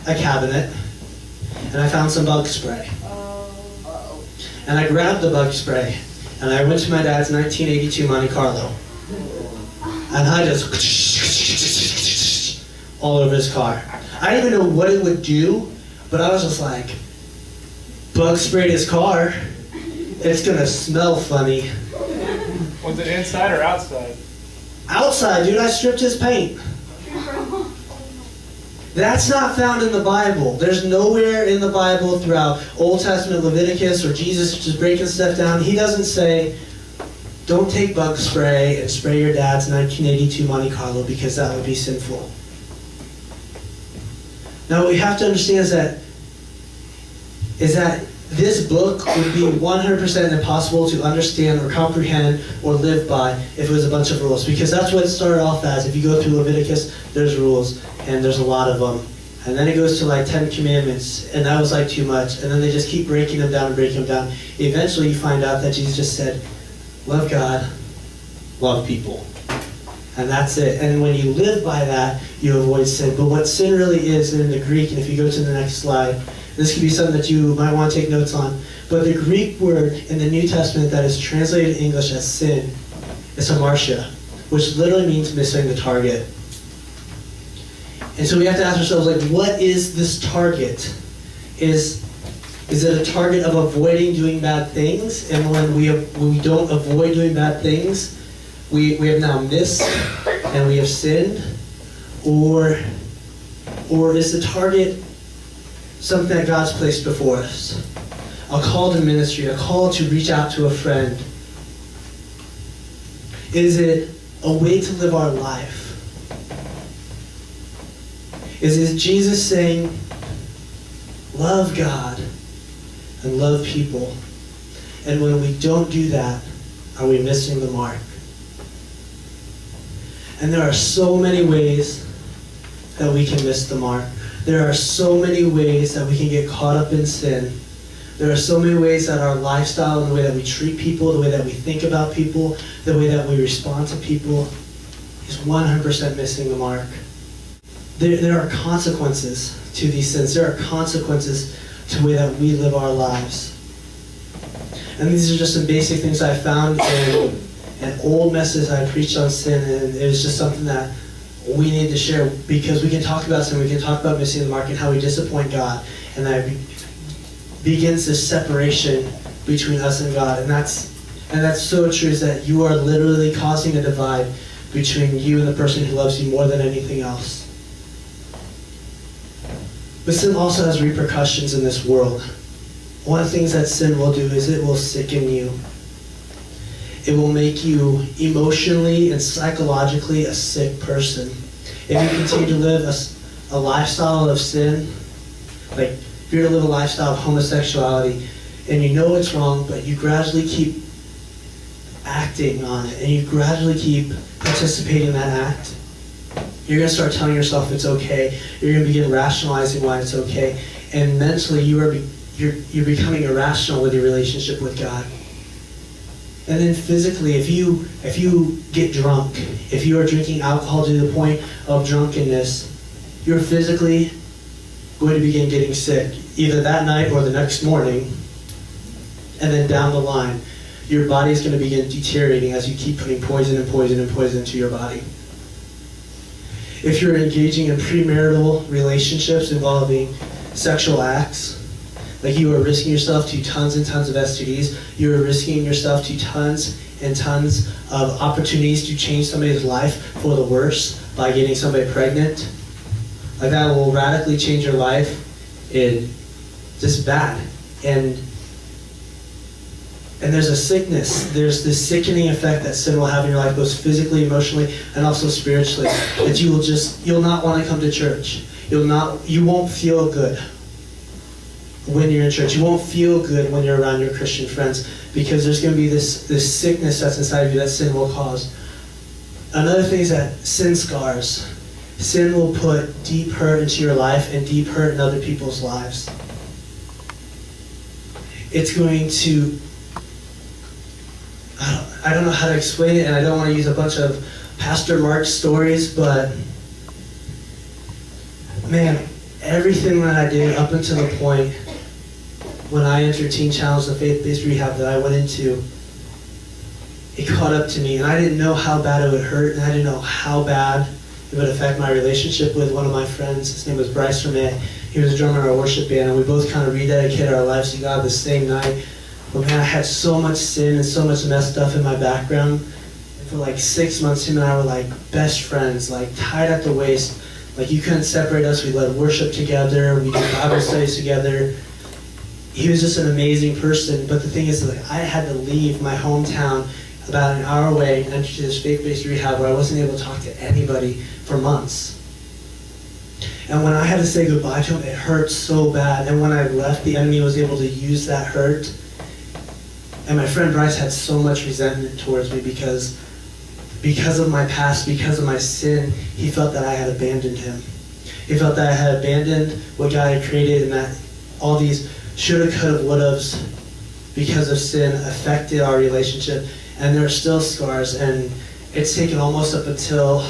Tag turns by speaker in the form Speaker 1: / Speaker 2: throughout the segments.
Speaker 1: a cabinet, and I found some bug spray. And I grabbed the bug spray, and I went to my dad's 1982 Monte Carlo. And I just all over his car. I didn't even know what it would do, but I was just like, bug sprayed his car. It's gonna smell funny.
Speaker 2: Was it inside or outside?
Speaker 1: Outside, dude, I stripped his paint. That's not found in the Bible. There's nowhere in the Bible throughout Old Testament Leviticus or Jesus just breaking stuff down. He doesn't say, don't take bug spray and spray your dad's 1982 Monte Carlo because that would be sinful. Now what we have to understand is that this book would be 100% impossible to understand or comprehend or live by if it was a bunch of rules. Because that's what it started off as. If you go through Leviticus, there's rules, and there's a lot of them. And then it goes to like 10 commandments, and that was like too much. And then they just keep breaking them down and breaking them down. Eventually you find out that Jesus just said, love God, love people. And that's it. And when you live by that, you avoid sin. But what sin really is in the Greek, and if you go to the next slide, this could be something that you might want to take notes on. But the Greek word in the New Testament that is translated in English as sin is hamartia, which literally means missing the target. And so we have to ask ourselves, like, what is this target? Is it a target of avoiding doing bad things? And when we don't avoid doing bad things, we have now missed and we have sinned? Or is the target something that God's placed before us? A call to ministry, a call to reach out to a friend. Is it a way to live our life? Is it Jesus saying, love God and love people? And when we don't do that, are we missing the mark? And there are so many ways that we can miss the mark. There are so many ways that we can get caught up in sin. There are so many ways that our lifestyle and the way that we treat people, the way that we think about people, the way that we respond to people is 100% missing the mark. There are consequences to these sins. There are consequences to the way that we live our lives. And these are just some basic things I found in an old message I preached on sin, and it was just something that we need to share, because we can talk about sin, we can talk about missing the mark and how we disappoint God, and that begins this separation between us and God. And that's so true, is that you are literally causing a divide between you and the person who loves you more than anything else. But sin also has repercussions in this world. One of the things that sin will do is it will sicken you. It will make you emotionally and psychologically a sick person. If you continue to live a lifestyle of sin, like if you're to live a lifestyle of homosexuality, and you know it's wrong, but you gradually keep acting on it, and you gradually keep participating in that act, you're going to start telling yourself it's okay. You're going to begin rationalizing why it's okay. And mentally, you're becoming irrational with your relationship with God. And then physically, if you get drunk, if you are drinking alcohol to the point of drunkenness, you're physically going to begin getting sick, either that night or the next morning. And then down the line, your body is going to begin deteriorating as you keep putting poison and poison and poison into your body. If you're engaging in premarital relationships involving sexual acts, like you are risking yourself to tons and tons of STDs, you are risking yourself to tons and tons of opportunities to change somebody's life for the worse by getting somebody pregnant. Like that will radically change your life. It's just bad. And there's a sickness. There's this sickening effect that sin will have in your life, both physically, emotionally, and also spiritually. That you'll not want to come to church. You won't feel good when you're in church. You won't feel good when you're around your Christian friends, because there's going to be this sickness that's inside of you that sin will cause. Another thing is that sin scars. Sin will put deep hurt into your life and deep hurt in other people's lives. It's going to, I don't know how to explain it, and I don't want to use a bunch of Pastor Mark stories, but man, everything that I did up until the point when I entered Teen Challenge, the faith-based rehab that I went into, it caught up to me, and I didn't know how bad it would hurt, and I didn't know how bad it would affect my relationship with one of my friends. His name was Bryce Ramey. He was a drummer in our worship band, and we both kind of rededicated our lives to God the same night. But man, I had so much sin and so much messed stuff in my background. And for like 6 months, him and I were like best friends, like tied at the waist. Like you couldn't separate us. We led worship together. We did Bible studies together. He was just an amazing person. But the thing is, like, I had to leave my hometown about an hour away and enter this faith-based rehab where I wasn't able to talk to anybody for months. And when I had to say goodbye to him, it hurt so bad. And when I left, the enemy was able to use that hurt. And my friend Bryce had so much resentment towards me because of my past, because of my sin, he felt that I had abandoned him. He felt that I had abandoned what God had created, and that all these shoulda, coulda, wouldas because of sin affected our relationship. And there are still scars, and it's taken almost up until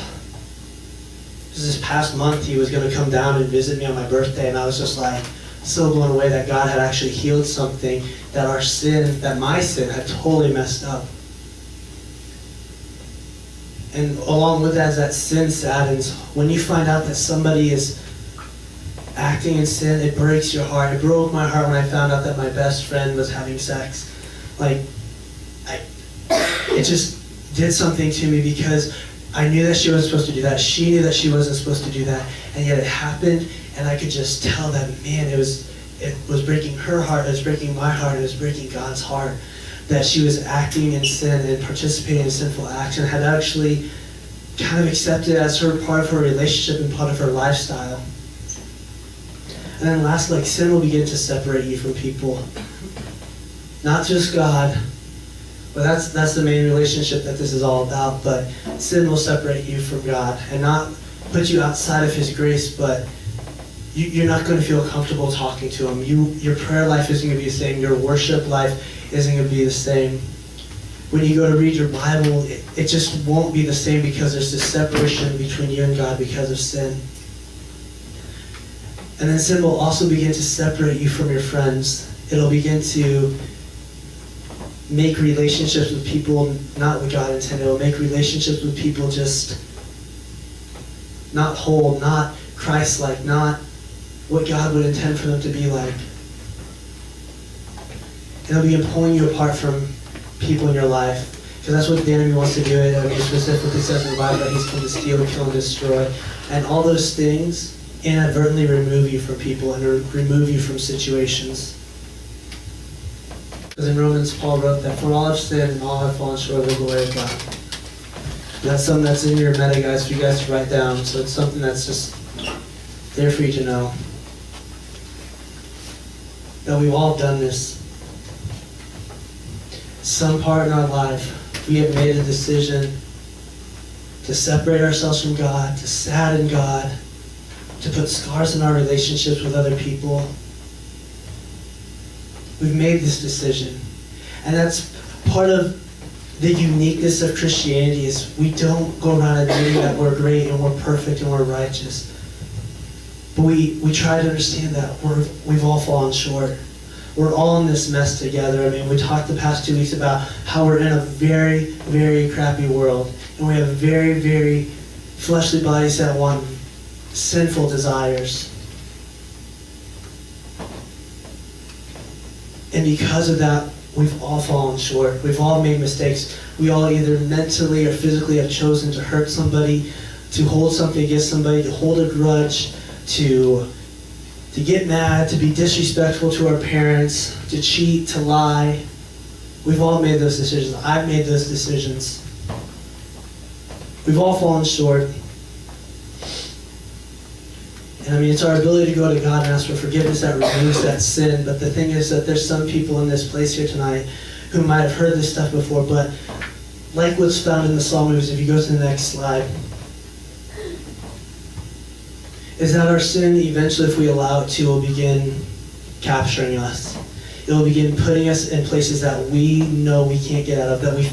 Speaker 1: this past month he was going to come down and visit me on my birthday, and I was just like so blown away that God had actually healed something that our sin, that my sin had totally messed up. And along with that, as that sin saddens, when you find out that somebody is acting in sin, it breaks your heart. It broke my heart when I found out that my best friend was having sex. Like, it just did something to me because I knew that she wasn't supposed to do that. She knew that she wasn't supposed to do that. And yet it happened, and I could just tell that, man, it was breaking her heart, it was breaking my heart, it was breaking God's heart. That she was acting in sin and participating in sinful acts and had actually kind of accepted it as her part of her relationship and part of her lifestyle. And then last, like, sin will begin to separate you from people. Not just God, but that's the main relationship that this is all about. But sin will separate you from God and not put you outside of His grace, but you're not going to feel comfortable talking to Him. Your prayer life isn't going to be the same. Your worship life isn't going to be the same. When you go to read your Bible, it just won't be the same because there's this separation between you and God because of sin. And then sin will also begin to separate you from your friends. It'll begin to make relationships with people not what God intended. It'll make relationships with people just not whole, not Christ-like, not what God would intend for them to be like. It'll begin pulling you apart from people in your life. Because that's what the enemy wants to do. It specifically says in the Bible that he's come to steal, kill, and destroy. And all those things inadvertently remove you from people and remove you from situations. Because in Romans, Paul wrote that for all have sinned and all have fallen short of the glory of God. And that's something that's in your meta, guys, for you guys to write down. So it's something that's just there for you to know. That we've all done this. Some part in our life, we have made a decision to separate ourselves from God, to sadden God, to put scars in our relationships with other people. We've made this decision. And that's part of the uniqueness of Christianity is we don't go around admitting that we're great and we're perfect and we're righteous. But we try to understand that we've all fallen short. We're all in this mess together. I mean, we talked the past 2 weeks about how we're in a very, very crappy world. And we have very, very fleshly bodies that want sinful desires. And because of that, we've all fallen short. We've all made mistakes. We all either mentally or physically have chosen to hurt somebody, to hold something against somebody, to hold a grudge, to get mad, to be disrespectful to our parents, to cheat, to lie. We've all made those decisions. I've made those decisions. We've all fallen short. And I mean, it's our ability to go to God and ask for forgiveness that removes that sin. But the thing is that there's some people in this place here tonight who might have heard this stuff before, but like what's found in the Psalms, if you go to the next slide, is that our sin, eventually, if we allow it to, will begin capturing us. It will begin putting us in places that we know we can't get out of, that we